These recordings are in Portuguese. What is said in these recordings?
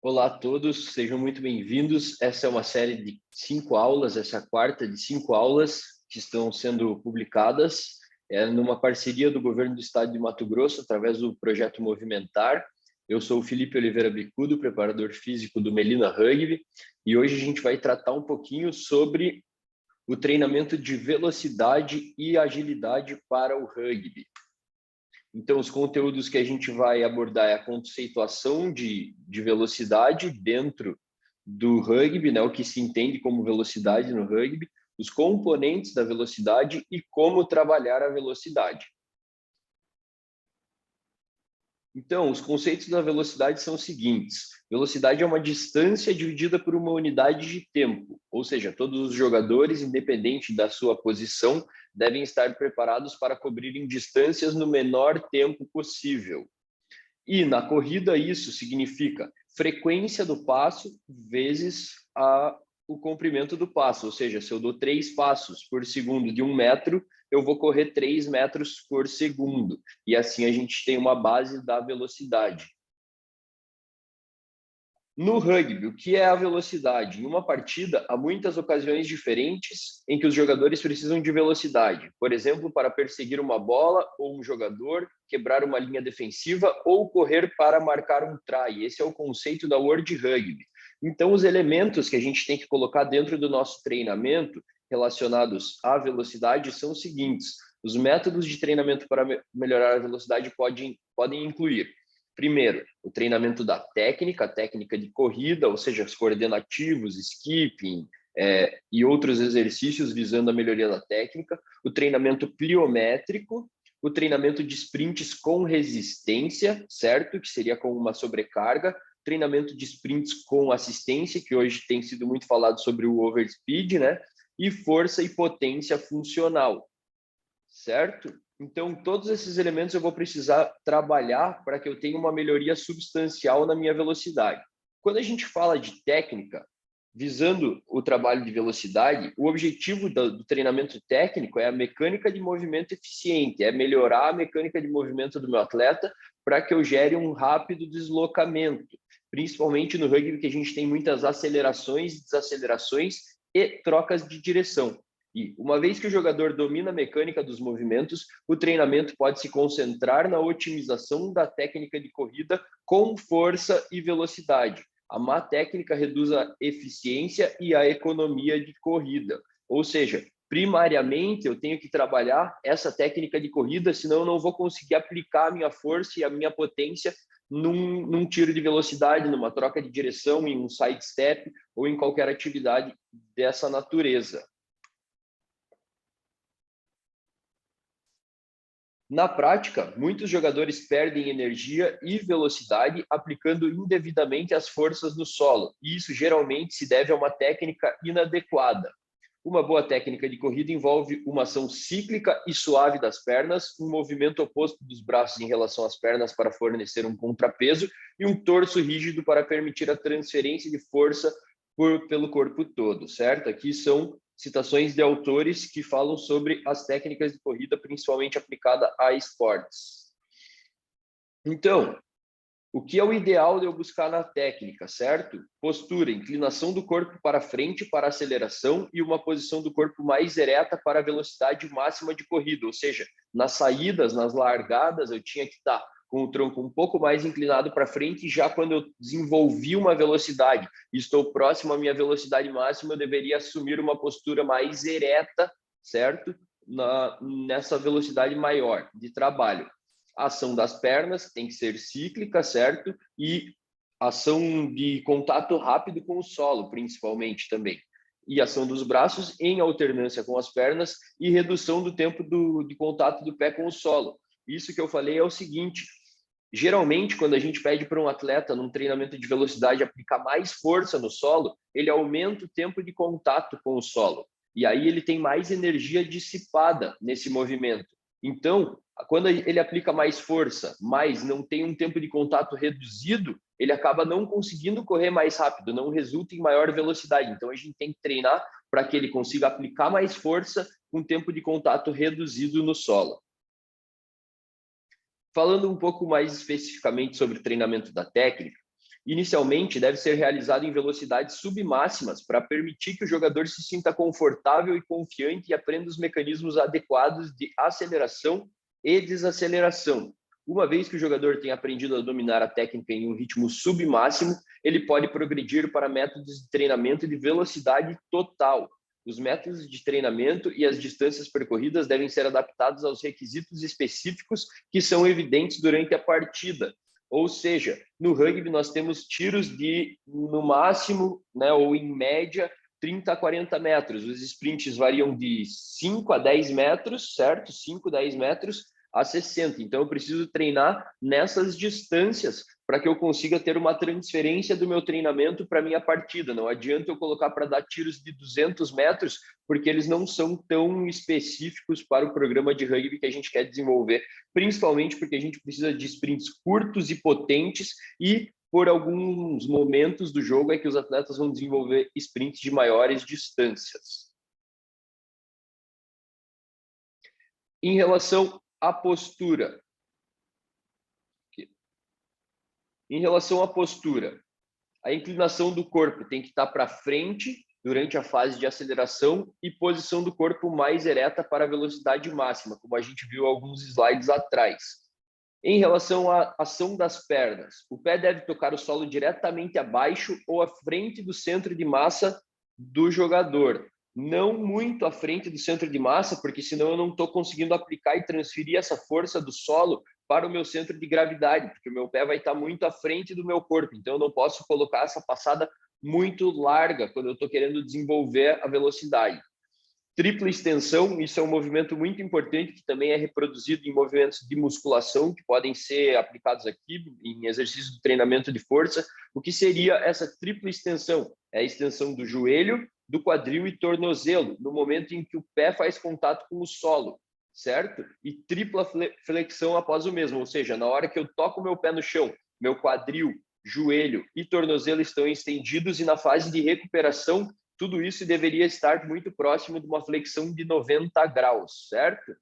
Olá a todos, sejam muito bem-vindos. Essa é uma série de 5 aulas, essa é a quarta de 5 aulas que estão sendo publicadas numa parceria do Governo do Estado de Mato Grosso, através do projeto Movimentar. Eu sou o Felipe Oliveira Bicudo, preparador físico do Melina Rugby, e hoje a gente vai tratar um pouquinho sobre o treinamento de velocidade e agilidade para o rugby. Então, os conteúdos que a gente vai abordar é a conceituação de velocidade dentro do rugby, né? O que se entende como velocidade no rugby, os componentes da velocidade e como trabalhar a velocidade. Então, os conceitos da velocidade são os seguintes. Velocidade é uma distância dividida por uma unidade de tempo, ou seja, todos os jogadores, independente da sua posição, devem estar preparados para cobrirem distâncias no menor tempo possível. E na corrida isso significa frequência do passo vezes o comprimento do passo, ou seja, se eu dou 3 passos por segundo de 1 metro, eu vou correr 3 metros por segundo. E assim a gente tem uma base da velocidade. No rugby, o que é a velocidade? Em uma partida, há muitas ocasiões diferentes em que os jogadores precisam de velocidade. Por exemplo, para perseguir uma bola ou um jogador, quebrar uma linha defensiva ou correr para marcar um try. Esse é o conceito da World Rugby. Então, os elementos que a gente tem que colocar dentro do nosso treinamento relacionados à velocidade são os seguintes. Os métodos de treinamento para melhorar a velocidade podem incluir: primeiro, o treinamento da técnica, a técnica de corrida, ou seja, os coordenativos, skipping, e outros exercícios visando a melhoria da técnica, o treinamento pliométrico, o treinamento de sprints com resistência, certo? Que seria com uma sobrecarga, treinamento de sprints com assistência, que hoje tem sido muito falado sobre o overspeed, né? E força e potência funcional, certo? Então, todos esses elementos eu vou precisar trabalhar para que eu tenha uma melhoria substancial na minha velocidade. Quando a gente fala de técnica, visando o trabalho de velocidade, o objetivo do treinamento técnico é a mecânica de movimento eficiente, é melhorar a mecânica de movimento do meu atleta para que eu gere um rápido deslocamento, principalmente no rugby, que a gente tem muitas acelerações, desacelerações e trocas de direção. E, uma vez que o jogador domina a mecânica dos movimentos, o treinamento pode se concentrar na otimização da técnica de corrida com força e velocidade. A má técnica reduz a eficiência e a economia de corrida. Ou seja, primariamente eu tenho que trabalhar essa técnica de corrida, senão eu não vou conseguir aplicar a minha força e a minha potência num tiro de velocidade, numa troca de direção, em um sidestep ou em qualquer atividade dessa natureza. Na prática, muitos jogadores perdem energia e velocidade aplicando indevidamente as forças no solo, e isso geralmente se deve a uma técnica inadequada. Uma boa técnica de corrida envolve uma ação cíclica e suave das pernas, um movimento oposto dos braços em relação às pernas para fornecer um contrapeso e um torso rígido para permitir a transferência de força pelo corpo todo, certo? Aqui são citações de autores que falam sobre as técnicas de corrida, principalmente aplicada a esportes. Então, o que é o ideal de eu buscar na técnica, certo? Postura, inclinação do corpo para frente para aceleração e uma posição do corpo mais ereta para a velocidade máxima de corrida, ou seja, nas saídas, nas largadas, eu tinha que estar com o tronco um pouco mais inclinado para frente, e já quando eu desenvolvi uma velocidade e estou próximo à minha velocidade máxima, eu deveria assumir uma postura mais ereta, certo? Nessa velocidade maior de trabalho. A ação das pernas tem que ser cíclica, certo? E ação de contato rápido com o solo, principalmente também. E ação dos braços em alternância com as pernas e redução do tempo de contato do pé com o solo. Isso que eu falei é o seguinte: geralmente, quando a gente pede para um atleta, num treinamento de velocidade, aplicar mais força no solo, ele aumenta o tempo de contato com o solo. E aí ele tem mais energia dissipada nesse movimento. Então, quando ele aplica mais força, mas não tem um tempo de contato reduzido, ele acaba não conseguindo correr mais rápido, não resulta em maior velocidade. Então, a gente tem que treinar para que ele consiga aplicar mais força com tempo de contato reduzido no solo. Falando um pouco mais especificamente sobre o treinamento da técnica, Inicialmente, deve ser realizado em velocidades submáximas para permitir que o jogador se sinta confortável e confiante e aprenda os mecanismos adequados de aceleração e desaceleração. Uma vez que o jogador tenha aprendido a dominar a técnica em um ritmo submáximo, ele pode progredir para métodos de treinamento de velocidade total. Os métodos de treinamento e as distâncias percorridas devem ser adaptados aos requisitos específicos que são evidentes durante a partida. Ou seja, no rugby nós temos tiros de, no máximo, né, ou em média, 30 a 40 metros. Os sprints variam de 5 a 10 metros, certo? 5 a 10 metros a 60. Então, eu preciso treinar nessas distâncias para que eu consiga ter uma transferência do meu treinamento para a minha partida. Não adianta eu colocar para dar tiros de 200 metros, porque eles não são tão específicos para o programa de rugby que a gente quer desenvolver, principalmente porque a gente precisa de sprints curtos e potentes e por alguns momentos do jogo é que os atletas vão desenvolver sprints de maiores distâncias. Em relação à postura. Em relação à postura, a inclinação do corpo tem que estar para frente durante a fase de aceleração e posição do corpo mais ereta para a velocidade máxima, como a gente viu alguns slides atrás. Em relação à ação das pernas, o pé deve tocar o solo diretamente abaixo ou à frente do centro de massa do jogador. Não muito à frente do centro de massa, porque senão eu não estou conseguindo aplicar e transferir essa força do solo para o meu centro de gravidade, porque o meu pé vai estar muito à frente do meu corpo. Então, eu não posso colocar essa passada muito larga quando eu estou querendo desenvolver a velocidade. Tripla extensão, isso é um movimento muito importante que também é reproduzido em movimentos de musculação que podem ser aplicados aqui em exercícios de treinamento de força. O que seria essa tripla extensão? É a extensão do joelho, do quadril e tornozelo, no momento em que o pé faz contato com o solo, certo? E tripla flexão após o mesmo, ou seja, na hora que eu toco o meu pé no chão, meu quadril, joelho e tornozelo estão estendidos e na fase de recuperação tudo isso deveria estar muito próximo de uma flexão de 90 graus, certo?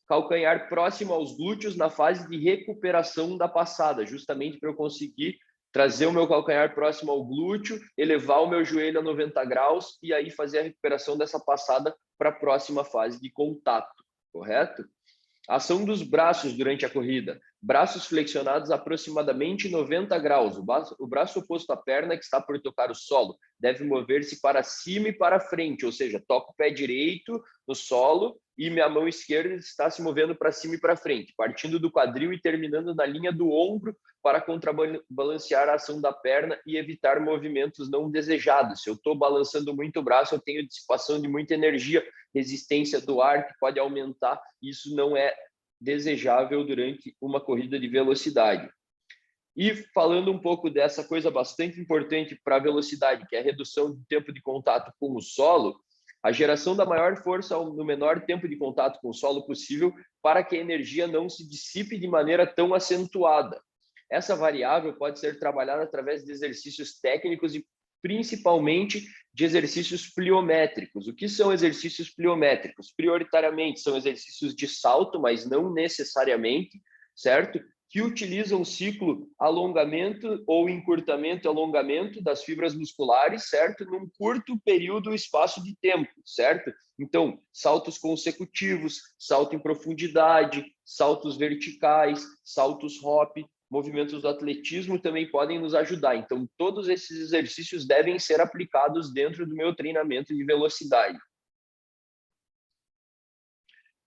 Calcanhar próximo aos glúteos na fase de recuperação da passada, justamente para eu conseguir trazer o meu calcanhar próximo ao glúteo, elevar o meu joelho a 90 graus e aí fazer a recuperação dessa passada para a próxima fase de contato, correto? Ação dos braços durante a corrida. Braços flexionados aproximadamente 90 graus. O braço oposto à perna que está por tocar o solo deve mover-se para cima e para frente, ou seja, toco o pé direito no solo e minha mão esquerda está se movendo para cima e para frente, partindo do quadril e terminando na linha do ombro para contrabalancear a ação da perna e evitar movimentos não desejados. Se eu estou balançando muito o braço, eu tenho dissipação de muita energia, resistência do ar que pode aumentar, isso não é desejável durante uma corrida de velocidade. E falando um pouco dessa coisa bastante importante para a velocidade, que é a redução do tempo de contato com o solo, a geração da maior força no menor tempo de contato com o solo possível para que a energia não se dissipe de maneira tão acentuada. Essa variável pode ser trabalhada através de exercícios técnicos e principalmente de exercícios pliométricos. O que são exercícios pliométricos? Prioritariamente são exercícios de salto, mas não necessariamente, certo? Que utilizam o ciclo alongamento ou encurtamento e alongamento das fibras musculares, certo? Num curto período, espaço de tempo, certo? Então, saltos consecutivos, salto em profundidade, saltos verticais, saltos hop, movimentos do atletismo também podem nos ajudar. Então, todos esses exercícios devem ser aplicados dentro do meu treinamento de velocidade.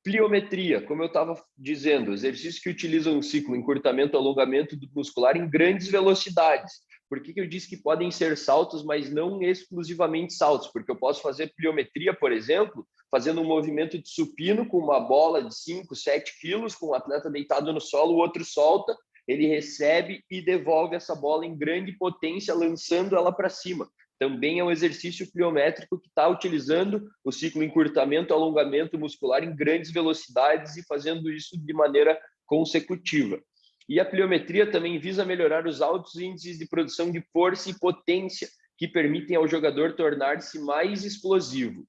Pliometria, como eu estava dizendo, exercícios que utilizam o ciclo encurtamento e alongamento muscular em grandes velocidades. Por que eu disse que podem ser saltos, mas não exclusivamente saltos? Porque eu posso fazer pliometria, por exemplo, fazendo um movimento de supino com uma bola de 5, 7 quilos, com o atleta deitado no solo, o outro solta, ele recebe e devolve essa bola em grande potência, lançando ela para cima. Também é um exercício pliométrico que está utilizando o ciclo encurtamento e alongamento muscular em grandes velocidades e fazendo isso de maneira consecutiva. E a pliometria também visa melhorar os altos índices de produção de força e potência que permitem ao jogador tornar-se mais explosivo.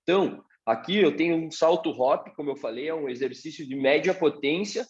Então, aqui eu tenho um salto hop, como eu falei, é um exercício de média potência,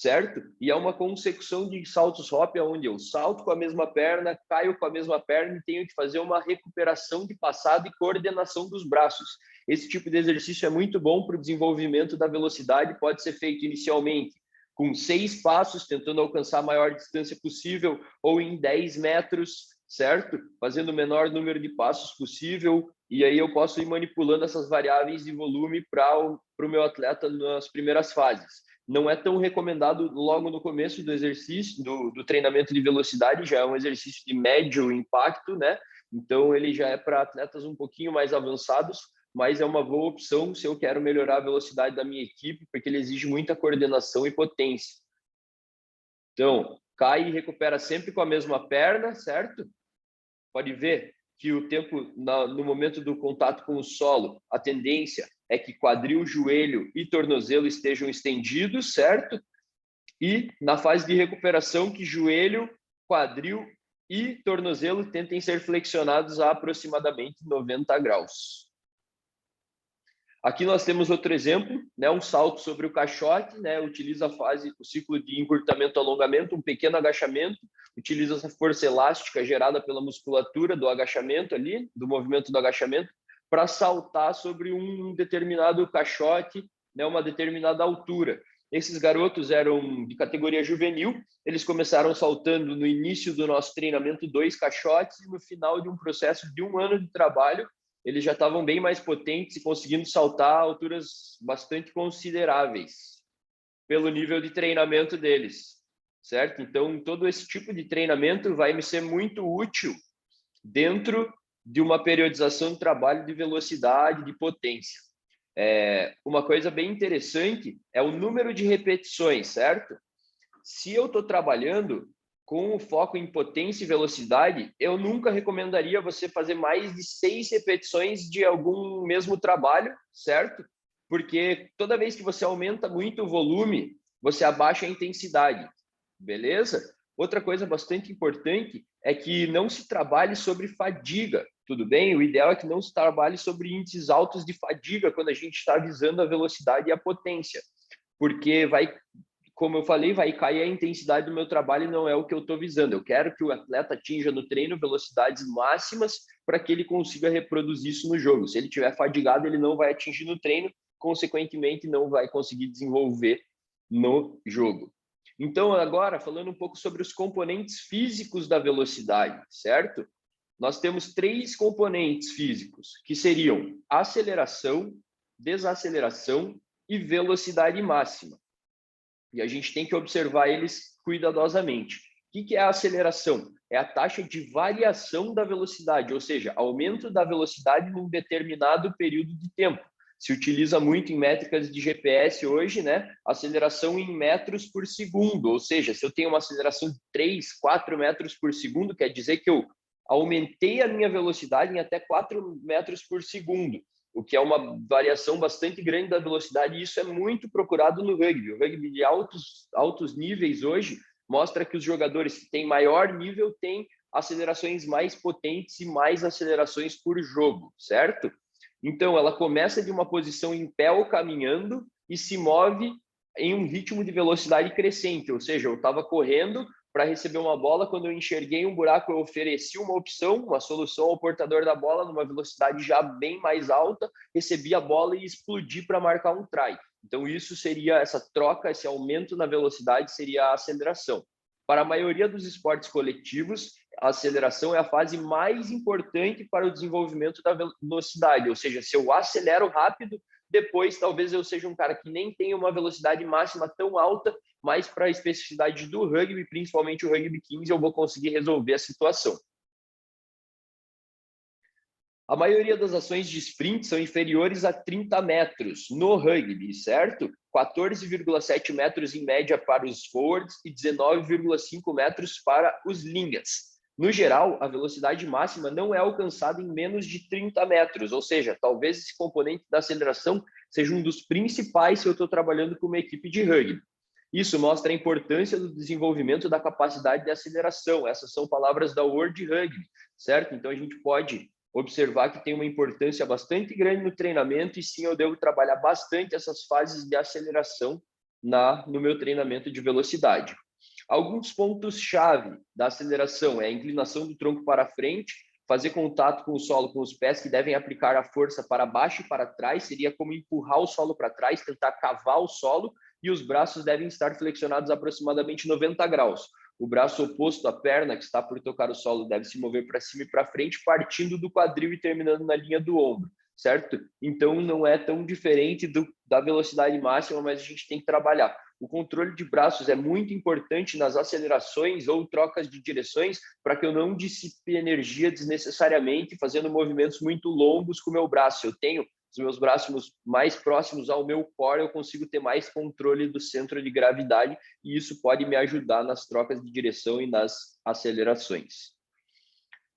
certo? E é uma consecução de saltos hop, onde eu salto com a mesma perna, caio com a mesma perna e tenho que fazer uma recuperação de passada e coordenação dos braços. Esse tipo de exercício é muito bom para o desenvolvimento da velocidade, pode ser feito inicialmente com 6 passos, tentando alcançar a maior distância possível, ou em 10 metros, certo? Fazendo o menor número de passos possível, e aí eu posso ir manipulando essas variáveis de volume para o meu atleta nas primeiras fases. Não é tão recomendado logo no começo do exercício, do treinamento de velocidade, já é um exercício de médio impacto, né? Então, ele já é para atletas um pouquinho mais avançados, mas é uma boa opção se eu quero melhorar a velocidade da minha equipe, porque ele exige muita coordenação e potência. Então, cai e recupera sempre com a mesma perna, certo? Pode ver que o tempo, no momento do contato com o solo, a tendência é que quadril, joelho e tornozelo estejam estendidos, certo? E na fase de recuperação, que joelho, quadril e tornozelo tentem ser flexionados a aproximadamente 90 graus. Aqui nós temos outro exemplo, né, um salto sobre o caixote, né, utiliza o ciclo de encurtamento-alongamento, um pequeno agachamento, utiliza essa força elástica gerada pela musculatura do agachamento ali, do movimento do agachamento, para saltar sobre um determinado caixote, né, uma determinada altura. Esses garotos eram de categoria juvenil, eles começaram saltando no início do nosso treinamento 2 caixotes, e no final de um processo de 1 ano de trabalho, eles já estavam bem mais potentes e conseguindo saltar a alturas bastante consideráveis pelo nível de treinamento deles, certo? Então, todo esse tipo de treinamento vai me ser muito útil dentro de uma periodização de trabalho de velocidade, de potência. Uma coisa bem interessante é o número de repetições, certo? Se eu estou trabalhando com o foco em potência e velocidade, eu nunca recomendaria você fazer mais de 6 repetições de algum mesmo trabalho, certo? Porque toda vez que você aumenta muito o volume, você abaixa a intensidade, beleza? Outra coisa bastante importante é que não se trabalhe sobre fadiga, tudo bem? O ideal é que não se trabalhe sobre índices altos de fadiga quando a gente está visando a velocidade e a potência, porque vai, como eu falei, vai cair a intensidade do meu trabalho e não é o que eu estou visando. Eu quero que o atleta atinja no treino velocidades máximas para que ele consiga reproduzir isso no jogo. Se ele estiver fadigado, ele não vai atingir no treino, consequentemente, não vai conseguir desenvolver no jogo. Então, agora, falando um pouco sobre os componentes físicos da velocidade, certo? Nós temos 3 componentes físicos, que seriam aceleração, desaceleração e velocidade máxima. E a gente tem que observar eles cuidadosamente. O que é a aceleração? É a taxa de variação da velocidade, ou seja, aumento da velocidade num determinado período de tempo. Se utiliza muito em métricas de GPS hoje, né? Aceleração em metros por segundo, ou seja, se eu tenho uma aceleração de 3, 4 metros por segundo, quer dizer que eu aumentei a minha velocidade em até 4 metros por segundo, o que é uma variação bastante grande da velocidade, e isso é muito procurado no rugby. O rugby de altos níveis hoje mostra que os jogadores que têm maior nível têm acelerações mais potentes e mais acelerações por jogo, certo? Então, ela começa de uma posição em pé ou caminhando e se move em um ritmo de velocidade crescente, ou seja, eu estava correndo para receber uma bola, quando eu enxerguei um buraco, eu ofereci uma opção, uma solução ao portador da bola, numa velocidade já bem mais alta, recebi a bola e explodi para marcar um try. Então, isso seria, essa troca, esse aumento na velocidade seria a aceleração. Para a maioria dos esportes coletivos, a aceleração é a fase mais importante para o desenvolvimento da velocidade, ou seja, se eu acelero rápido, depois talvez eu seja um cara que nem tenha uma velocidade máxima tão alta, mas para a especificidade do rugby, principalmente o rugby 15, eu vou conseguir resolver a situação. A maioria das ações de sprint são inferiores a 30 metros no rugby, certo? 14,7 metros em média para os forwards e 19,5 metros para os linhas. No geral, a velocidade máxima não é alcançada em menos de 30 metros, ou seja, talvez esse componente da aceleração seja um dos principais se eu estou trabalhando com uma equipe de rugby. Isso mostra a importância do desenvolvimento da capacidade de aceleração. Essas são palavras da World Rugby, certo? Então, a gente pode observar que tem uma importância bastante grande no treinamento e sim, eu devo trabalhar bastante essas fases de aceleração no meu treinamento de velocidade. Alguns pontos-chave da aceleração é a inclinação do tronco para frente, fazer contato com o solo com os pés, que devem aplicar a força para baixo e para trás, seria como empurrar o solo para trás, tentar cavar o solo, e os braços devem estar flexionados aproximadamente 90 graus. O braço oposto à perna, que está por tocar o solo, deve se mover para cima e para frente, partindo do quadril e terminando na linha do ombro, certo? Então, não é tão diferente da velocidade máxima, mas a gente tem que trabalhar. O controle de braços é muito importante nas acelerações ou trocas de direções para que eu não dissipe energia desnecessariamente fazendo movimentos muito longos com o meu braço. Eu tenho os meus braços mais próximos ao meu core, eu consigo ter mais controle do centro de gravidade e isso pode me ajudar nas trocas de direção e nas acelerações.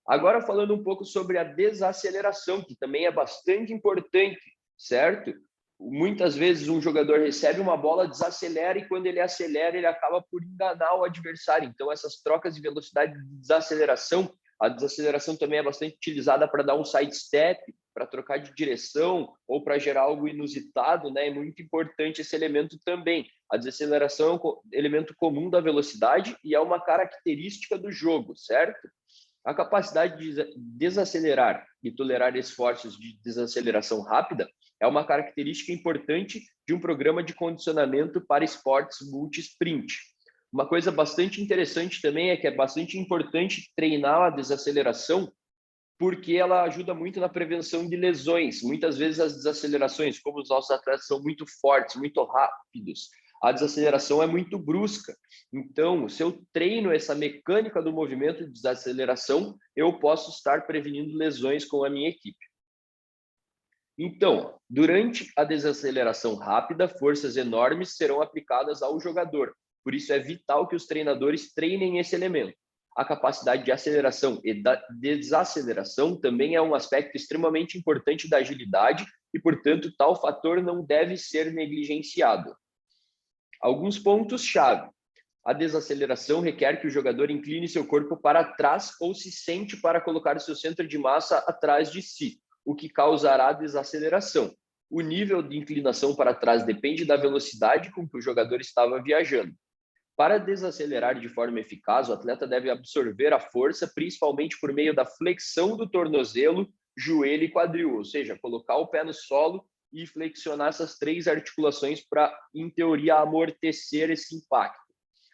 Agora, falando um pouco sobre a desaceleração, que também é bastante importante, certo? Muitas vezes um jogador recebe uma bola, desacelera e quando ele acelera, ele acaba por enganar o adversário. Então, essas trocas de velocidade de desaceleração, a desaceleração também é bastante utilizada para dar um sidestep, para trocar de direção ou para gerar algo inusitado, né? É muito importante esse elemento também. A desaceleração é um elemento comum da velocidade e é uma característica do jogo, certo? A capacidade de desacelerar e tolerar esforços de desaceleração rápida é uma característica importante de um programa de condicionamento para esportes multi-sprint. Uma coisa bastante interessante também é que é bastante importante treinar a desaceleração porque ela ajuda muito na prevenção de lesões. Muitas vezes as desacelerações, como os nossos atletas são muito fortes, muito rápidos, a desaceleração é muito brusca. Então, se eu treino essa mecânica do movimento de desaceleração, eu posso estar prevenindo lesões com a minha equipe. Então, durante a desaceleração rápida, forças enormes serão aplicadas ao jogador. Por isso é vital que os treinadores treinem esse elemento. A capacidade de aceleração e da desaceleração também é um aspecto extremamente importante da agilidade e, portanto, tal fator não deve ser negligenciado. Alguns pontos-chave. A desaceleração requer que o jogador incline seu corpo para trás ou se sente para colocar seu centro de massa atrás de si, o que causará desaceleração. O nível de inclinação para trás depende da velocidade com que o jogador estava viajando. Para desacelerar de forma eficaz, o atleta deve absorver a força, principalmente por meio da flexão do tornozelo, joelho e quadril, ou seja, colocar o pé no solo e flexionar essas três articulações para, em teoria, amortecer esse impacto.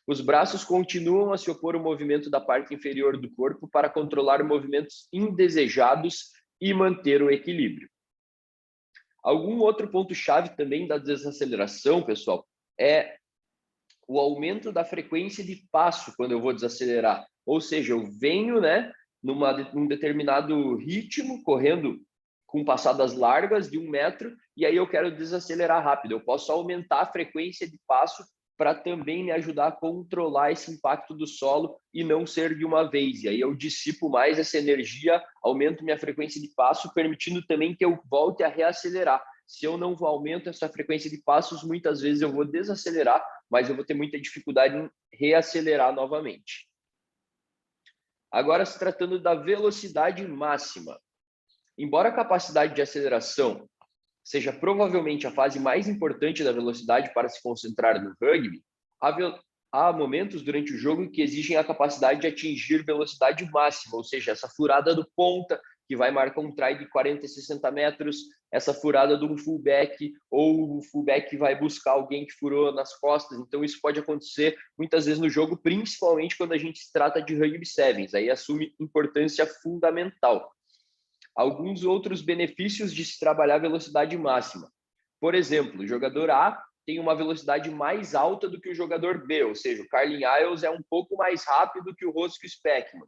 Os braços continuam a se opor ao movimento da parte inferior do corpo para controlar movimentos indesejados e manter o equilíbrio. Algum outro ponto-chave também da desaceleração, pessoal, é o aumento da frequência de passo quando eu vou desacelerar. Ou seja, eu venho, né, num determinado ritmo, correndo com passadas largas de 1 metro, e aí eu quero desacelerar rápido. Eu posso aumentar a frequência de passo para também me ajudar a controlar esse impacto do solo e não ser de uma vez. E aí eu dissipo mais essa energia, aumento minha frequência de passo, permitindo também que eu volte a reacelerar. Se eu não aumento essa frequência de passos, muitas vezes eu vou desacelerar, mas eu vou ter muita dificuldade em reacelerar novamente. Agora, se tratando da velocidade máxima. Embora a capacidade de aceleração seja provavelmente a fase mais importante da velocidade para se concentrar no rugby, há momentos durante o jogo que exigem a capacidade de atingir velocidade máxima, ou seja, essa furada do ponta, que vai marcar um try de 40 e 60 metros, essa furada de um fullback, ou o fullback vai buscar alguém que furou nas costas. Então, isso pode acontecer muitas vezes no jogo, principalmente quando a gente se trata de rugby sevens, aí assume importância fundamental. Alguns outros benefícios de se trabalhar a velocidade máxima. Por exemplo, o jogador A tem uma velocidade mais alta do que o jogador B, ou seja, o Carlin Isles é um pouco mais rápido que o Roscoe Speckman.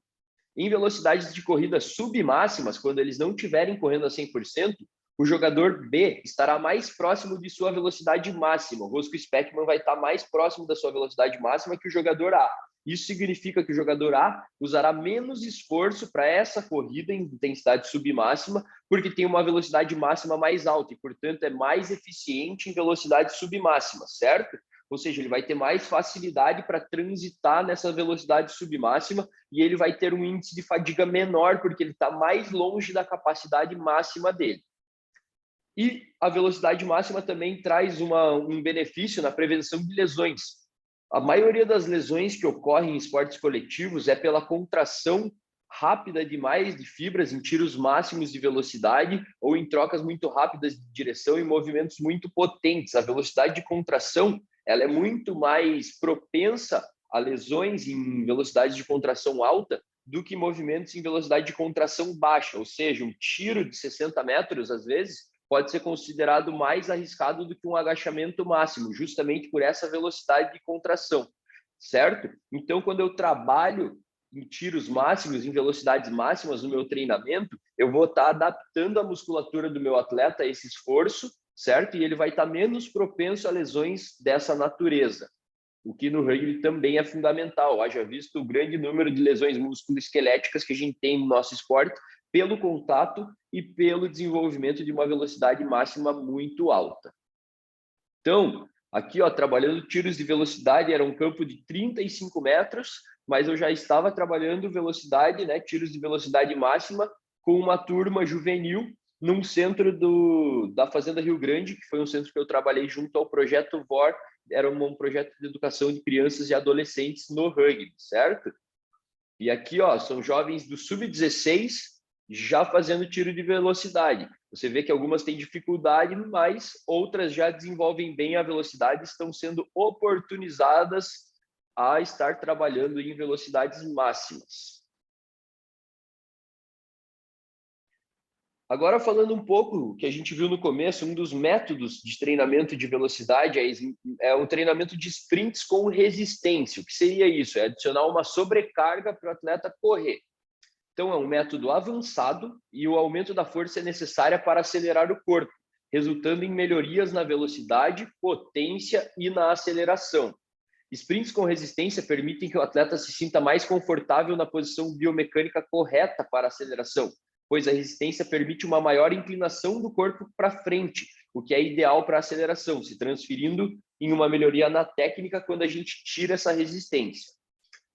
Em velocidades de corrida submáximas, quando eles não estiverem correndo a 100%, o jogador B estará mais próximo de sua velocidade máxima. O Roscoe Speckman vai estar mais próximo da sua velocidade máxima que o jogador A. Isso significa que o jogador A usará menos esforço para essa corrida em intensidade submáxima, porque tem uma velocidade máxima mais alta e, portanto, é mais eficiente em velocidade submáxima, certo? Ou seja, ele vai ter mais facilidade para transitar nessa velocidade submáxima e ele vai ter um índice de fadiga menor, porque ele está mais longe da capacidade máxima dele. E a velocidade máxima também traz um benefício na prevenção de lesões. A maioria das lesões que ocorrem em esportes coletivos é pela contração rápida demais de fibras em tiros máximos de velocidade ou em trocas muito rápidas de direção e movimentos muito potentes. A velocidade de contração ela é muito mais propensa a lesões em velocidade de contração alta do que movimentos em velocidade de contração baixa, ou seja, um tiro de 60 metros, às vezes, pode ser considerado mais arriscado do que um agachamento máximo, justamente por essa velocidade de contração, certo? Então, quando eu trabalho em tiros máximos, em velocidades máximas no meu treinamento, eu vou estar adaptando a musculatura do meu atleta a esse esforço, certo? E ele vai estar menos propenso a lesões dessa natureza, o que no rugby também é fundamental. Haja visto o grande número de lesões musculoesqueléticas que a gente tem no nosso esporte pelo contato e pelo desenvolvimento de uma velocidade máxima muito alta. Então, aqui, ó, trabalhando tiros de velocidade, era um campo de 35 metros, mas eu já estava trabalhando velocidade, né, tiros de velocidade máxima, com uma turma juvenil num centro da Fazenda Rio Grande, que foi um centro que eu trabalhei junto ao Projeto VOR, era um projeto de educação de crianças e adolescentes no rugby, certo? E aqui, ó, são jovens do sub-16 já fazendo tiro de velocidade. Você vê que algumas têm dificuldade, mas outras já desenvolvem bem a velocidade, estão sendo oportunizadas a estar trabalhando em velocidades máximas. Agora, falando um pouco que a gente viu no começo, um dos métodos de treinamento de velocidade é o treinamento de sprints com resistência. O que seria isso? É adicionar uma sobrecarga para o atleta correr. Então, é um método avançado e o aumento da força é necessária para acelerar o corpo, resultando em melhorias na velocidade, potência e na aceleração. Sprints com resistência permitem que o atleta se sinta mais confortável na posição biomecânica correta para a aceleração, pois a resistência permite uma maior inclinação do corpo para frente, o que é ideal para a aceleração, se transferindo em uma melhoria na técnica quando a gente tira essa resistência.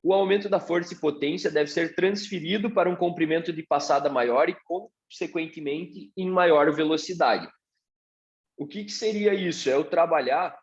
O aumento da força e potência deve ser transferido para um comprimento de passada maior e, consequentemente, em maior velocidade. O que seria isso? É eu trabalhar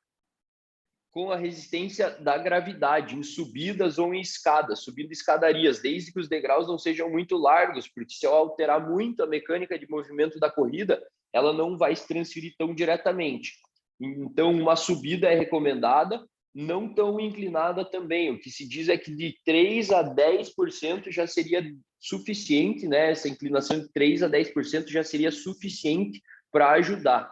com a resistência da gravidade, em subidas ou em escadas, subindo escadarias, desde que os degraus não sejam muito largos, porque se eu alterar muito a mecânica de movimento da corrida, ela não vai se transferir tão diretamente. Então, uma subida é recomendada, não tão inclinada também. O que se diz é que de 3 a 10% já seria suficiente, né? Essa inclinação de 3 a 10% já seria suficiente para ajudar.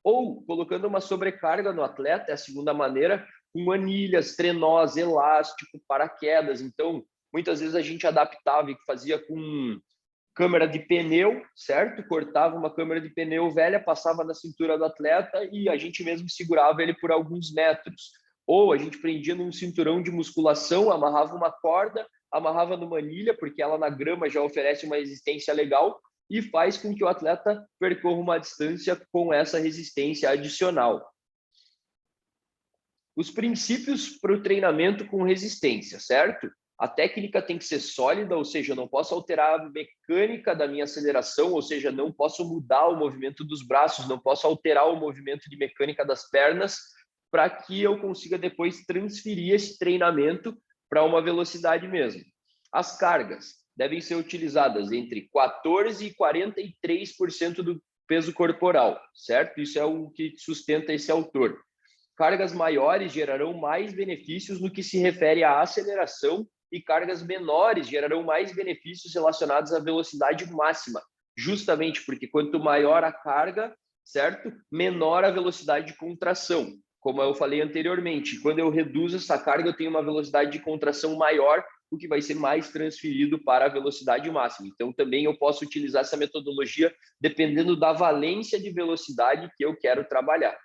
Ou colocando uma sobrecarga no atleta, é a segunda maneira, com anilhas, trenós, elástico, paraquedas. Então, muitas vezes a gente adaptava e fazia com câmera de pneu, certo? Cortava uma câmera de pneu velha, passava na cintura do atleta e a gente mesmo segurava ele por alguns metros. Ou a gente prendia num cinturão de musculação, amarrava uma corda, amarrava numa anilha, porque ela na grama já oferece uma resistência legal, e faz com que o atleta percorra uma distância com essa resistência adicional. Os princípios para o treinamento com resistência, certo? A técnica tem que ser sólida, ou seja, eu não posso alterar a mecânica da minha aceleração, ou seja, não posso mudar o movimento dos braços, não posso alterar o movimento de mecânica das pernas para que eu consiga depois transferir esse treinamento para uma velocidade mesmo. As cargas devem ser utilizadas entre 14% e 43% do peso corporal, certo? Isso é o que sustenta esse autor. Cargas maiores gerarão mais benefícios no que se refere à aceleração e cargas menores gerarão mais benefícios relacionados à velocidade máxima, justamente porque quanto maior a carga, certo? Menor a velocidade de contração. Como eu falei anteriormente, quando eu reduzo essa carga, eu tenho uma velocidade de contração maior, o que vai ser mais transferido para a velocidade máxima. Então, também eu posso utilizar essa metodologia dependendo da valência de velocidade que eu quero trabalhar.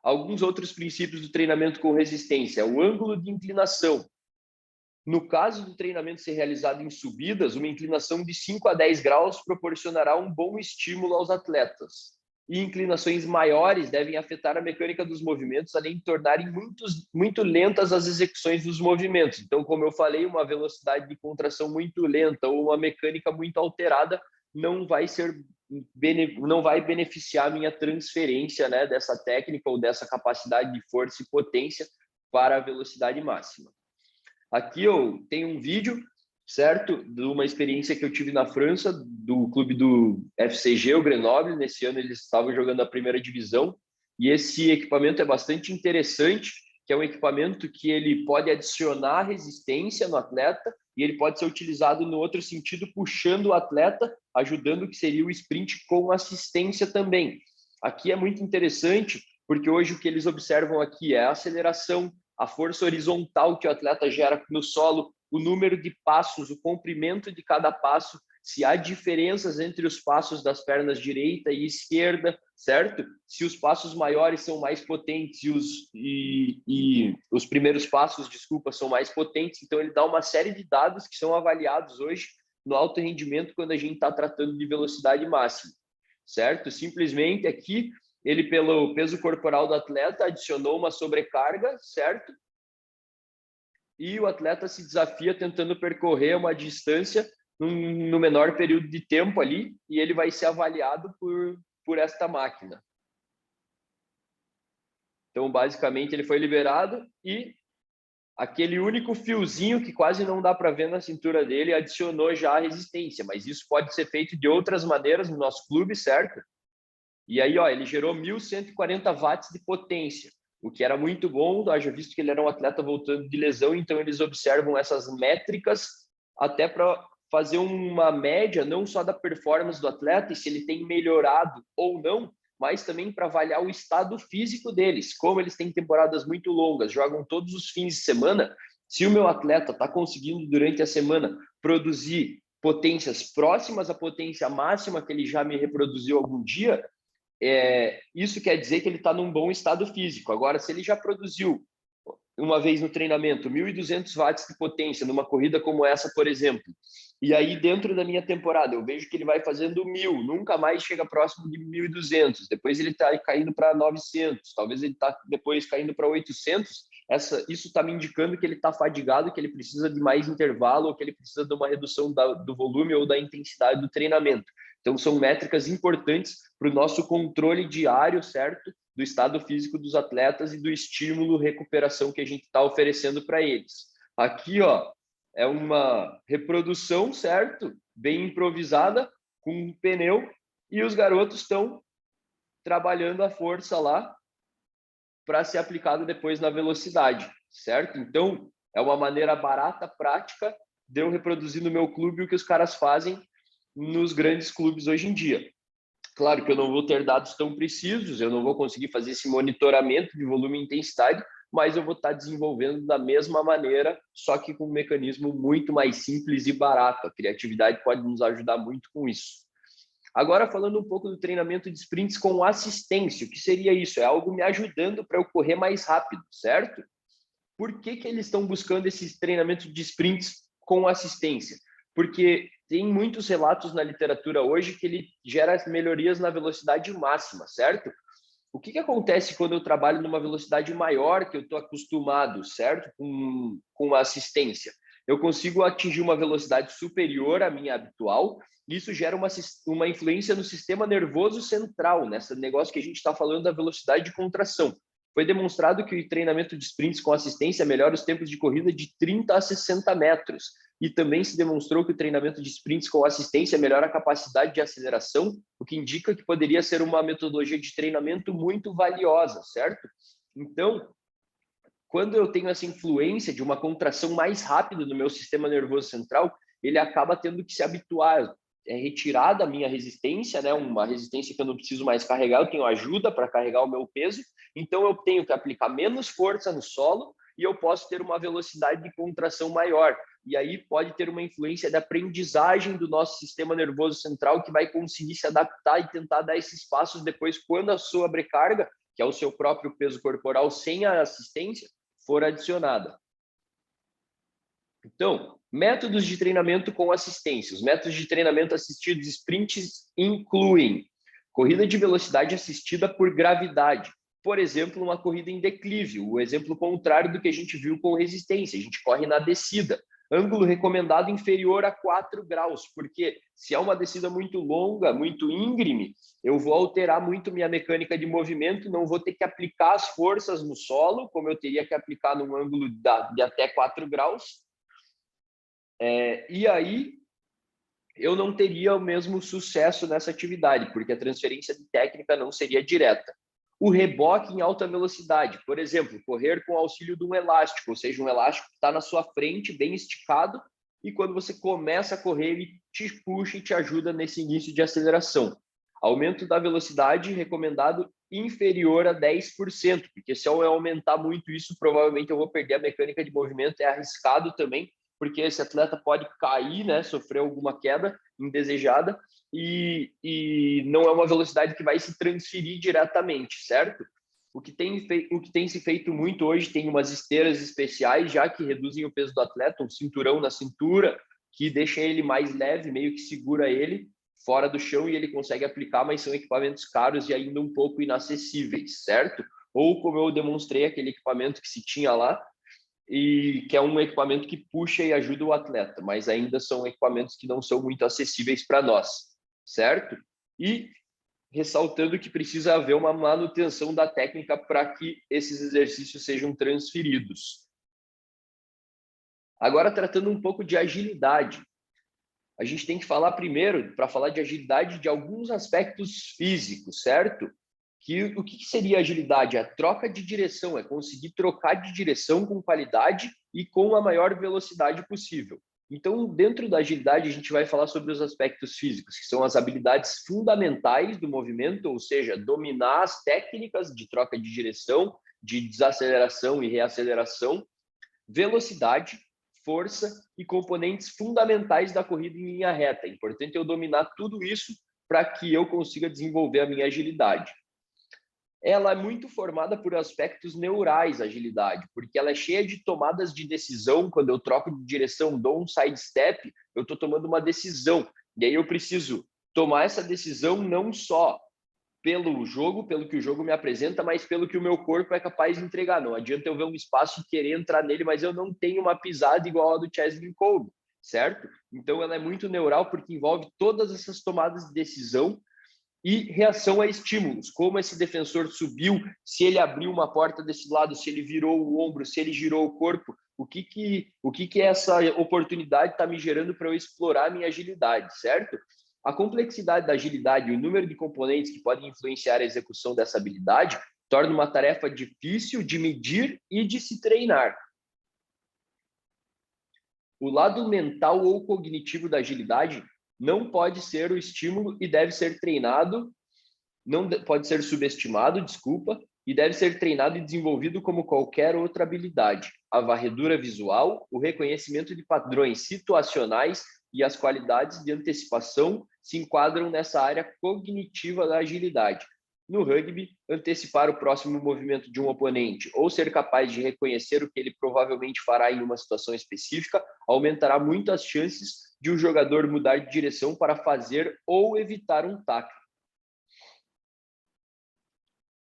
Alguns outros princípios do treinamento com resistência, o ângulo de inclinação. No caso do treinamento ser realizado em subidas, uma inclinação de 5 a 10 graus proporcionará um bom estímulo aos atletas. E inclinações maiores devem afetar a mecânica dos movimentos, além de tornarem muito lentas as execuções dos movimentos. Então, como eu falei, uma velocidade de contração muito lenta ou uma mecânica muito alterada não vai ser não vai beneficiar a minha transferência, né, dessa técnica ou dessa capacidade de força e potência para a velocidade máxima. Aqui eu tenho um vídeo, certo, de uma experiência que eu tive na França, do clube do FCG, o Grenoble. Nesse ano eles estavam jogando a primeira divisão, e esse equipamento é bastante interessante, que é um equipamento que ele pode adicionar resistência no atleta e ele pode ser utilizado no outro sentido, puxando o atleta, ajudando o que seria o sprint com assistência também. Aqui é muito interessante, porque hoje o que eles observam aqui é a aceleração, a força horizontal que o atleta gera no solo, o número de passos, o comprimento de cada passo, se há diferenças entre os passos das pernas direita e esquerda, certo? Se os passos maiores são mais potentes e os primeiros passos, desculpa, são mais potentes. Então, ele dá uma série de dados que são avaliados hoje no alto rendimento quando a gente está tratando de velocidade máxima, certo? Simplesmente aqui, ele, pelo peso corporal do atleta, adicionou uma sobrecarga, certo? E o atleta se desafia tentando percorrer uma distância no menor período de tempo ali, e ele vai ser avaliado por esta máquina. Então, basicamente, ele foi liberado e aquele único fiozinho que quase não dá para ver na cintura dele adicionou já a resistência, mas isso pode ser feito de outras maneiras no nosso clube, certo? E aí, ó, ele gerou 1.140 watts de potência, o que era muito bom, haja visto que ele era um atleta voltando de lesão, então eles observam essas métricas até para fazer uma média, não só da performance do atleta e se ele tem melhorado ou não, mas também para avaliar o estado físico deles. Como eles têm temporadas muito longas, jogam todos os fins de semana, se o meu atleta está conseguindo durante a semana produzir potências próximas à potência máxima que ele já me reproduziu algum dia, isso quer dizer que ele está num bom estado físico. Agora, se ele já produziu uma vez no treinamento 1.200 watts de potência numa corrida como essa, por exemplo, e aí dentro da minha temporada eu vejo que ele vai fazendo 1.000, nunca mais chega próximo de 1.200, depois ele está caindo para 900, talvez ele está depois caindo para 800, isso está me indicando que ele está fadigado, que ele precisa de mais intervalo, ou que ele precisa de uma redução do volume ou da intensidade do treinamento. Então, são métricas importantes para o nosso controle diário, certo? Do estado físico dos atletas e do estímulo recuperação que a gente está oferecendo para eles. Aqui, ó, é uma reprodução, certo? Bem improvisada, com um pneu, e os garotos estão trabalhando a força lá para ser aplicado depois na velocidade, certo? Então, é uma maneira barata, prática, de eu reproduzir no meu clube o que os caras fazem nos grandes clubes hoje em dia. Claro que eu não vou ter dados tão precisos, eu não vou conseguir fazer esse monitoramento de volume e intensidade, mas eu vou estar desenvolvendo da mesma maneira, só que com um mecanismo muito mais simples e barato. A criatividade pode nos ajudar muito com isso. Agora, falando um pouco do treinamento de sprints com assistência, o que seria isso? É algo me ajudando para eu correr mais rápido, certo? Por que eles estão buscando esses treinamentos de sprints com assistência? Porque tem muitos relatos na literatura hoje que ele gera melhorias na velocidade máxima, certo? O que acontece quando eu trabalho numa velocidade maior que eu estou acostumado, certo? Com a assistência. Eu consigo atingir uma velocidade superior à minha habitual, e isso gera uma influência no sistema nervoso central, nesse negócio que a gente está falando da velocidade de contração. Foi demonstrado que o treinamento de sprints com assistência melhora os tempos de corrida de 30 a 60 metros. E também se demonstrou que o treinamento de sprints com assistência melhora a capacidade de aceleração, o que indica que poderia ser uma metodologia de treinamento muito valiosa, certo? Então, quando eu tenho essa influência de uma contração mais rápida no meu sistema nervoso central, ele acaba tendo que se habituar, retirar da minha resistência, né? Uma resistência que eu não preciso mais carregar, eu tenho ajuda para carregar o meu peso, então eu tenho que aplicar menos força no solo e eu posso ter uma velocidade de contração maior. E aí pode ter uma influência da aprendizagem do nosso sistema nervoso central, que vai conseguir se adaptar e tentar dar esses passos depois, quando a sobrecarga, que é o seu próprio peso corporal sem a assistência, for adicionada. Então, métodos de treinamento com assistência. Os métodos de treinamento assistidos sprints incluem corrida de velocidade assistida por gravidade. Por exemplo, uma corrida em declive, o exemplo contrário do que a gente viu com resistência. A gente corre na descida. ângulo recomendado inferior a 4 graus, porque se é uma descida muito longa, muito íngreme, eu vou alterar muito minha mecânica de movimento, não vou ter que aplicar as forças no solo, como eu teria que aplicar num ângulo de até 4 graus, e aí eu não teria o mesmo sucesso nessa atividade, porque a transferência de técnica não seria direta. O reboque em alta velocidade, por exemplo, correr com auxílio de um elástico, ou seja, um elástico que está na sua frente, bem esticado, e quando você começa a correr, ele te puxa e te ajuda nesse início de aceleração. Aumento da velocidade recomendado inferior a 10%, porque se eu aumentar muito isso, provavelmente eu vou perder a mecânica de movimento, é arriscado também, porque esse atleta pode cair, né, sofrer alguma queda indesejada, e não é uma velocidade que vai se transferir diretamente, certo? O que tem se feito muito hoje, tem umas esteiras especiais já que reduzem o peso do atleta, um cinturão na cintura, que deixa ele mais leve, meio que segura ele fora do chão e ele consegue aplicar, mas são equipamentos caros e ainda um pouco inacessíveis, certo? Ou como eu demonstrei, aquele equipamento que se tinha lá, e que é um equipamento que puxa e ajuda o atleta, mas ainda são equipamentos que não são muito acessíveis para nós, certo? E ressaltando que precisa haver uma manutenção da técnica para que esses exercícios sejam transferidos. Agora, tratando um pouco de agilidade, a gente tem que falar primeiro, para falar de agilidade, de alguns aspectos físicos, certo? O que seria agilidade? É a troca de direção, é conseguir trocar de direção com qualidade e com a maior velocidade possível. Então, dentro da agilidade, a gente vai falar sobre os aspectos físicos, que são as habilidades fundamentais do movimento, ou seja, dominar as técnicas de troca de direção, de desaceleração e reaceleração, velocidade, força e componentes fundamentais da corrida em linha reta. É importante eu dominar tudo isso para que eu consiga desenvolver a minha agilidade. Ela é muito formada por aspectos neurais, a agilidade, porque ela é cheia de tomadas de decisão. Quando eu troco de direção, dou um sidestep, eu estou tomando uma decisão. E aí eu preciso tomar essa decisão não só pelo jogo, pelo que o jogo me apresenta, mas pelo que o meu corpo é capaz de entregar. Não adianta eu ver um espaço e querer entrar nele, mas eu não tenho uma pisada igual a do Cheslin Kolbe, certo? Então ela é muito neural porque envolve todas essas tomadas de decisão e reação a estímulos, como esse defensor subiu, se ele abriu uma porta desse lado, se ele virou o ombro, se ele girou o corpo, o que essa oportunidade está me gerando para eu explorar a minha agilidade, certo? A complexidade da agilidade e o número de componentes que podem influenciar a execução dessa habilidade torna uma tarefa difícil de medir e de se treinar. O lado mental ou cognitivo da agilidade não pode ser o estímulo e deve ser treinado, não pode ser subestimado, desculpa, e deve ser treinado e desenvolvido como qualquer outra habilidade. A varredura visual, o reconhecimento de padrões situacionais e as qualidades de antecipação se enquadram nessa área cognitiva da agilidade. No rugby, antecipar o próximo movimento de um oponente ou ser capaz de reconhecer o que ele provavelmente fará em uma situação específica aumentará muito as chances de um jogador mudar de direção para fazer ou evitar um tackle.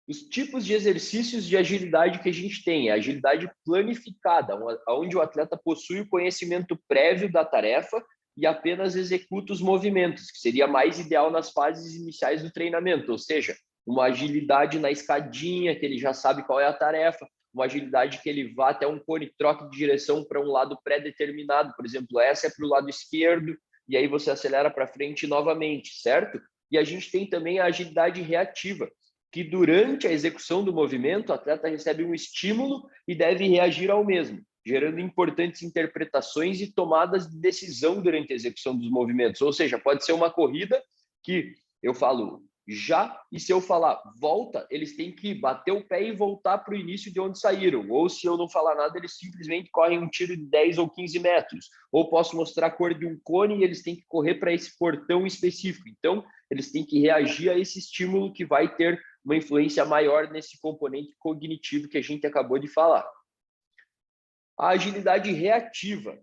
Os tipos de exercícios de agilidade que a gente tem, a agilidade planificada, onde o atleta possui o conhecimento prévio da tarefa e apenas executa os movimentos, que seria mais ideal nas fases iniciais do treinamento, ou seja, uma agilidade na escadinha, que ele já sabe qual é a tarefa, uma agilidade que ele vá até um cone, troque de direção para um lado pré-determinado, por exemplo, essa é para o lado esquerdo, e aí você acelera para frente novamente, certo? E a gente tem também a agilidade reativa, que durante a execução do movimento, o atleta recebe um estímulo e deve reagir ao mesmo, gerando importantes interpretações e tomadas de decisão durante a execução dos movimentos. Ou seja, pode ser uma corrida que eu falo já, e se eu falar volta, eles têm que bater o pé e voltar para o início de onde saíram. Ou se eu não falar nada, eles simplesmente correm um tiro de 10 ou 15 metros. Ou posso mostrar a cor de um cone e eles têm que correr para esse portão específico. Então, eles têm que reagir a esse estímulo que vai ter uma influência maior nesse componente cognitivo que a gente acabou de falar. A agilidade reativa.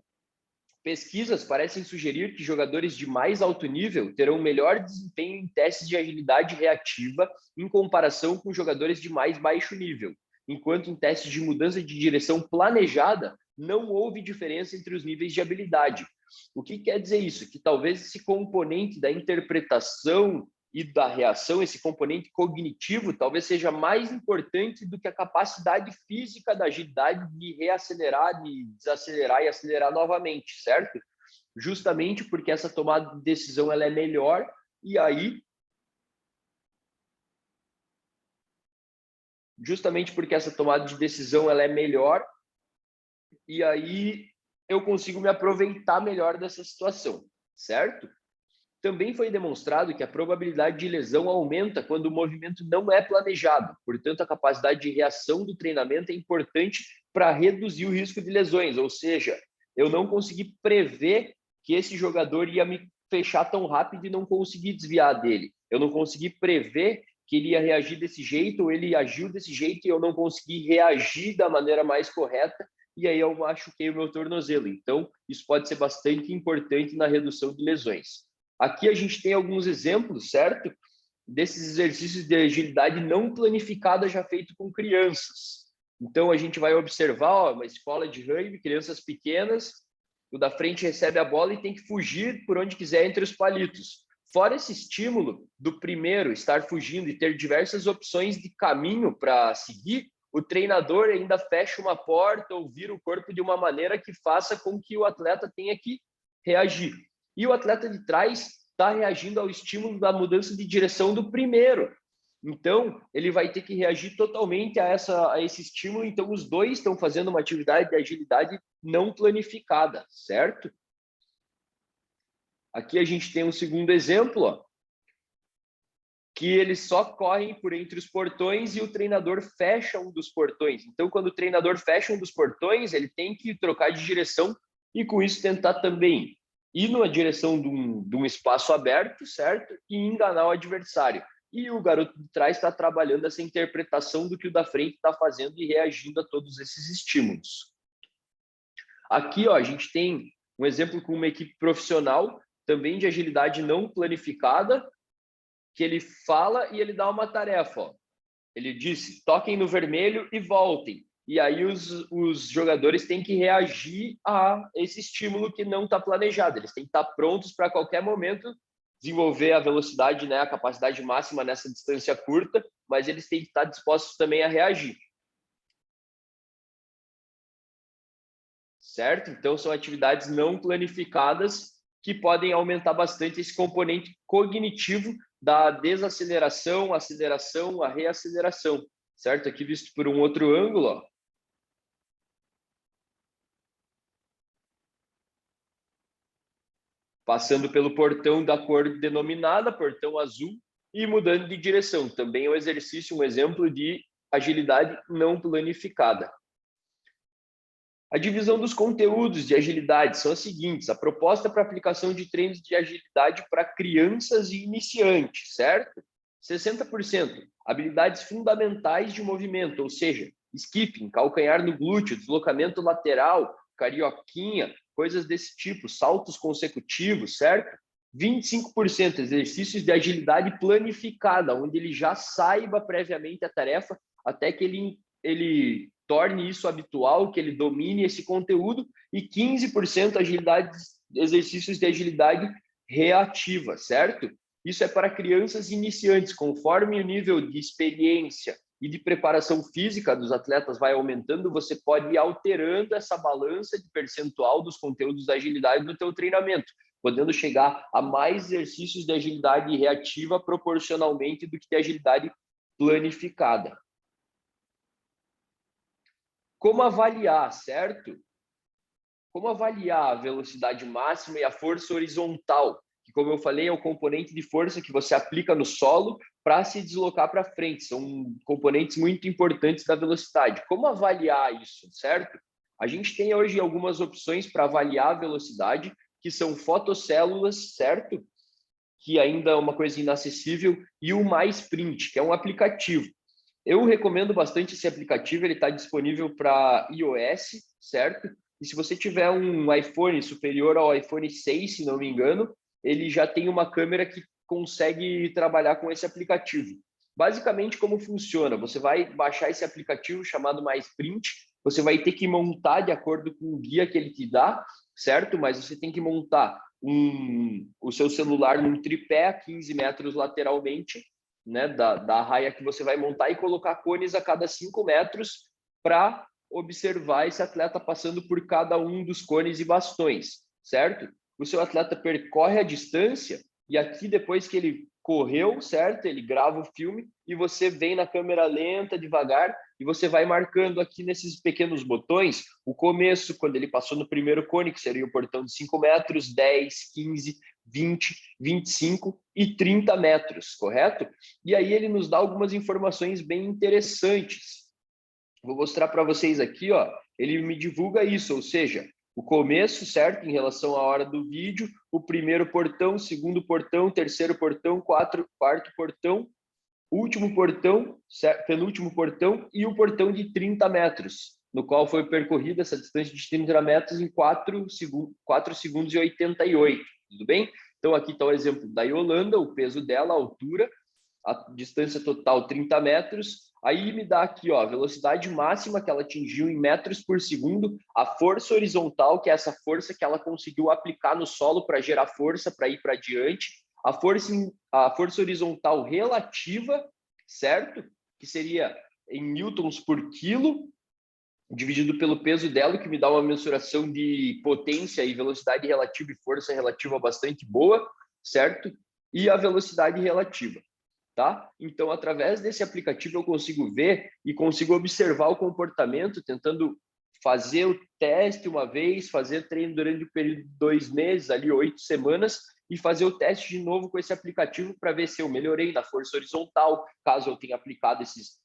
Pesquisas parecem sugerir que jogadores de mais alto nível terão melhor desempenho em testes de agilidade reativa em comparação com jogadores de mais baixo nível, enquanto em testes de mudança de direção planejada, não houve diferença entre os níveis de habilidade. O que quer dizer isso? Que talvez esse componente da interpretação e da reação, esse componente cognitivo, talvez seja mais importante do que a capacidade física da agilidade de reacelerar, de desacelerar e acelerar novamente, certo? Justamente porque essa tomada de decisão ela é melhor, e aí justamente porque essa tomada de decisão ela é melhor, e aí eu consigo me aproveitar melhor dessa situação, certo? Também foi demonstrado que a probabilidade de lesão aumenta quando o movimento não é planejado. Portanto, a capacidade de reação do treinamento é importante para reduzir o risco de lesões. Ou seja, eu não consegui prever que esse jogador ia me fechar tão rápido e não consegui desviar dele. Eu não consegui prever que ele ia reagir desse jeito, ou ele agiu desse jeito e eu não consegui reagir da maneira mais correta, e aí eu machuquei o meu tornozelo. Então, isso pode ser bastante importante na redução de lesões. Aqui a gente tem alguns exemplos, certo? Desses exercícios de agilidade não planificada já feito com crianças. Então, a gente vai observar ó, uma escola de rugby, crianças pequenas, o da frente recebe a bola e tem que fugir por onde quiser entre os palitos. Fora esse estímulo do primeiro estar fugindo e ter diversas opções de caminho para seguir, o treinador ainda fecha uma porta ou vira o corpo de uma maneira que faça com que o atleta tenha que reagir. E o atleta de trás está reagindo ao estímulo da mudança de direção do primeiro. Então, ele vai ter que reagir totalmente a esse estímulo. Então, os dois estão fazendo uma atividade de agilidade não planificada, certo? Aqui a gente tem um segundo exemplo, ó, que eles só correm por entre os portões e o treinador fecha um dos portões. Então, quando o treinador fecha um dos portões, ele tem que trocar de direção e, com isso, tentar também ir na direção de um espaço aberto, certo? E enganar o adversário. E o garoto de trás está trabalhando essa interpretação do que o da frente está fazendo e reagindo a todos esses estímulos. Aqui, ó, a gente tem um exemplo com uma equipe profissional, também de agilidade não planificada, que ele fala e ele dá uma tarefa. Ó. Ele disse, toquem no vermelho e voltem. E aí os jogadores têm que reagir a esse estímulo que não está planejado. Eles têm que estar prontos para qualquer momento desenvolver a velocidade, né, a capacidade máxima nessa distância curta, mas eles têm que estar dispostos também a reagir. Certo? Então, são atividades não planificadas que podem aumentar bastante esse componente cognitivo da desaceleração, aceleração, a reaceleração. Certo? Aqui visto por um outro ângulo, ó. Passando pelo portão da cor denominada, portão azul, e mudando de direção. Também é um exercício, um exemplo de agilidade não planificada. A divisão dos conteúdos de agilidade são as seguintes: a proposta para aplicação de treinos de agilidade para crianças e iniciantes, certo? 60%, habilidades fundamentais de movimento, ou seja, skipping, calcanhar no glúteo, deslocamento lateral, carioquinha, coisas desse tipo, saltos consecutivos, certo? 25%, exercícios de agilidade planificada, onde ele já saiba previamente a tarefa até que ele torne isso habitual, que ele domine esse conteúdo, e 15% exercícios de agilidade reativa, certo? Isso é para crianças iniciantes, conforme o nível de experiência e de preparação física dos atletas vai aumentando, você pode ir alterando essa balança de percentual dos conteúdos da agilidade no teu treinamento, podendo chegar a mais exercícios de agilidade reativa proporcionalmente do que de agilidade planificada. Como avaliar, certo? Como avaliar a velocidade máxima e a força horizontal, que, como eu falei, é o componente de força que você aplica no solo para se deslocar para frente. São componentes muito importantes da velocidade. Como avaliar isso, certo? A gente tem hoje algumas opções para avaliar a velocidade, que são fotocélulas, certo? Que ainda é uma coisa inacessível, e o MySprint, que é um aplicativo. Eu recomendo bastante esse aplicativo, ele está disponível para iOS, certo? E se você tiver um iPhone superior ao iPhone 6, se não me engano, ele já tem uma câmera que consegue trabalhar com esse aplicativo. Basicamente, como funciona? Você vai baixar esse aplicativo chamado MySprint, você vai ter que montar de acordo com o guia que ele te dá, certo? Mas você tem que montar o seu celular num tripé a 15 metros lateralmente, né, da raia que você vai montar, e colocar cones a cada 5 metros para observar esse atleta passando por cada um dos cones e bastões, certo? O seu atleta percorre a distância e aqui, depois que ele correu, certo? Ele grava o filme e você vem na câmera lenta, devagar, e você vai marcando aqui nesses pequenos botões o começo, quando ele passou no primeiro cone, que seria o portão de 5 metros, 10, 15, 20, 25 e 30 metros, correto? E aí ele nos dá algumas informações bem interessantes. Vou mostrar para vocês aqui, ó. Ele me divulga isso, ou seja, o começo, certo? Em relação à hora do vídeo, o primeiro portão, segundo portão, terceiro portão, quarto portão, último portão, penúltimo portão e o portão de 30 metros, no qual foi percorrida essa distância de 30 metros em 4 segundos e 88, tudo bem? Então, aqui está o exemplo da Yolanda, o peso dela, a altura, a distância total 30 metros, aí me dá aqui, ó, a velocidade máxima que ela atingiu em metros por segundo, a força horizontal, que é essa força que ela conseguiu aplicar no solo para gerar força, para ir para diante, a força horizontal relativa, certo? Que seria em newtons por quilo, dividido pelo peso dela, que me dá uma mensuração de potência e velocidade relativa e força relativa bastante boa, certo? E a velocidade relativa. Tá? Então, através desse aplicativo, eu consigo ver e consigo observar o comportamento, tentando fazer o teste uma vez, fazer treino durante o período de 2 meses, ali 8 semanas, e fazer o teste de novo com esse aplicativo para ver se eu melhorei na força horizontal, caso eu tenha aplicado esses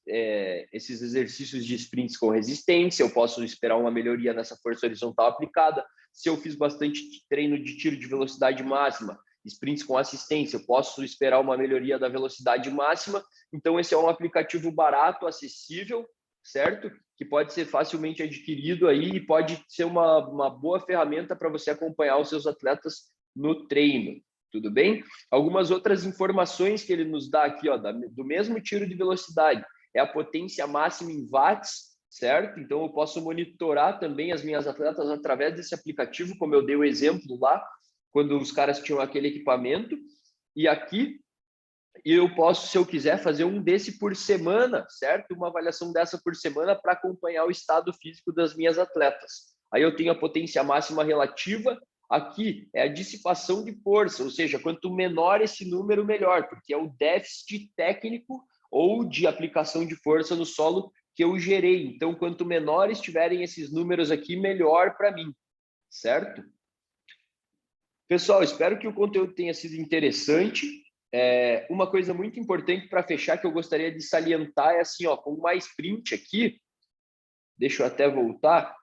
exercícios de sprints com resistência, eu posso esperar uma melhoria nessa força horizontal aplicada. Se eu fiz bastante treino de tiro de velocidade máxima, sprints com assistência, eu posso esperar uma melhoria da velocidade máxima. Então, esse é um aplicativo barato, acessível, certo? Que pode ser facilmente adquirido aí e pode ser uma boa ferramenta para você acompanhar os seus atletas no treino, tudo bem? Algumas outras informações que ele nos dá aqui, ó, do mesmo tiro de velocidade, é a potência máxima em watts, certo? Então, eu posso monitorar também as minhas atletas através desse aplicativo, como eu dei o exemplo lá, quando os caras tinham aquele equipamento, e aqui eu posso, se eu quiser, fazer um desse por semana, certo? Uma avaliação dessa por semana para acompanhar o estado físico das minhas atletas. Aí eu tenho a potência máxima relativa, aqui é a dissipação de força, ou seja, quanto menor esse número, melhor, porque é o déficit técnico ou de aplicação de força no solo que eu gerei. Então, quanto menores estiverem esses números aqui, melhor para mim, certo? Pessoal, espero que o conteúdo tenha sido interessante. Uma coisa muito importante para fechar que eu gostaria de salientar é assim, ó, com mais print aqui, deixa eu até voltar,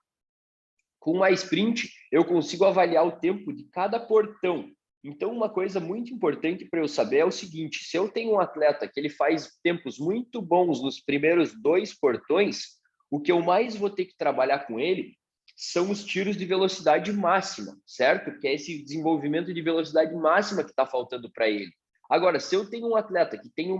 com mais print eu consigo avaliar o tempo de cada portão. Então, uma coisa muito importante para eu saber é o seguinte, se eu tenho um atleta que ele faz tempos muito bons nos primeiros 2 portões, o que eu mais vou ter que trabalhar com ele são os tiros de velocidade máxima, certo? Que é esse desenvolvimento de velocidade máxima que está faltando para ele. Agora, se eu tenho um atleta que tem o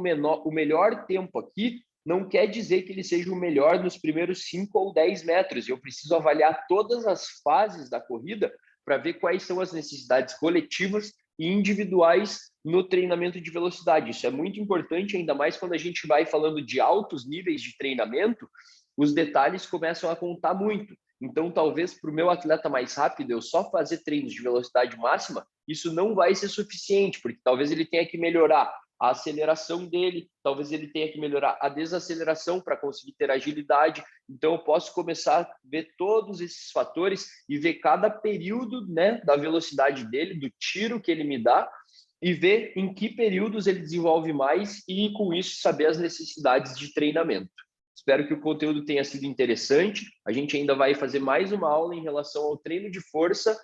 melhor tempo aqui, não quer dizer que ele seja o melhor nos primeiros 5 ou 10 metros. Eu preciso avaliar todas as fases da corrida para ver quais são as necessidades coletivas e individuais no treinamento de velocidade. Isso é muito importante, ainda mais quando a gente vai falando de altos níveis de treinamento, os detalhes começam a contar muito. Então, talvez para o meu atleta mais rápido, eu só fazer treinos de velocidade máxima, isso não vai ser suficiente, porque talvez ele tenha que melhorar a aceleração dele, talvez ele tenha que melhorar a desaceleração para conseguir ter agilidade. Então, eu posso começar a ver todos esses fatores e ver cada período, né, da velocidade dele, do tiro que ele me dá, e ver em que períodos ele desenvolve mais e, com isso, saber as necessidades de treinamento. Espero que o conteúdo tenha sido interessante. A gente ainda vai fazer mais uma aula em relação ao treino de força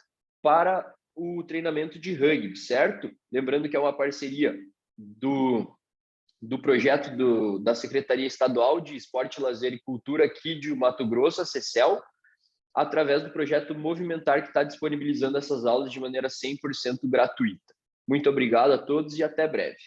para o treinamento de rugby, certo? Lembrando que é uma parceria do projeto da Secretaria Estadual de Esporte, Lazer e Cultura aqui de Mato Grosso, a CECEL, através do projeto Movimentar, que está disponibilizando essas aulas de maneira 100% gratuita. Muito obrigado a todos e até breve.